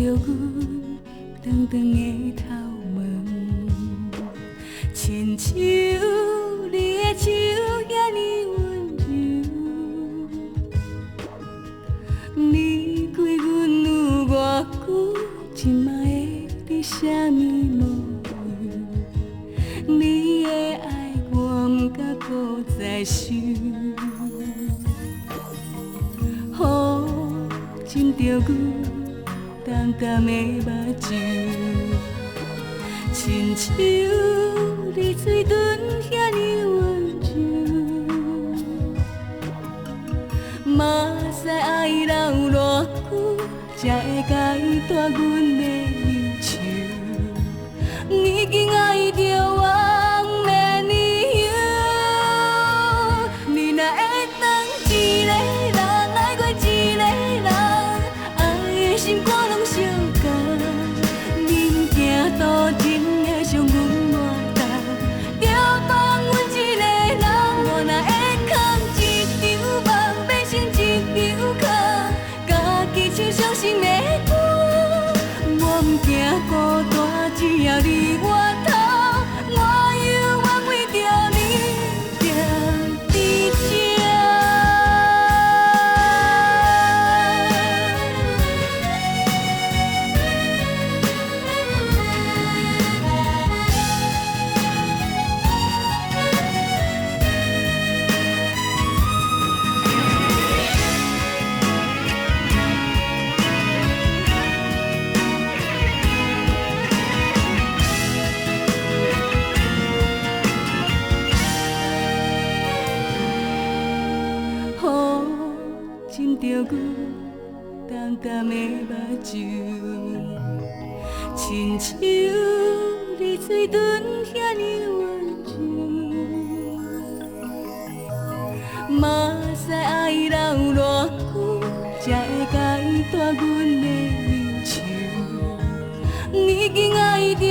着阮长长的头毛，亲像你的手遐尼温柔，你怪阮有偌久，今嘛会伫啥物模样？你的爱我毋敢搁再想，雨浸着阮淡淡的目睭，亲像你嘴唇遐尼温柔，嘛知爱留偌久，才会解脱阮的忧愁。已经爱着完的理由，你若会当一个人爱过一个人，爱的心肝拢相共，你毋惊多情的伤阮满重，就放阮一个人。我若会扛一场梦，变成一场空，家己唱伤心的歌，我毋惊孤单，只要你我头，我永远为着你站伫这。浸着阮淡淡的目睭，亲像你嘴唇遐尼温柔，嘛知爱留偌久，才会解脱阮的忧愁。已经爱着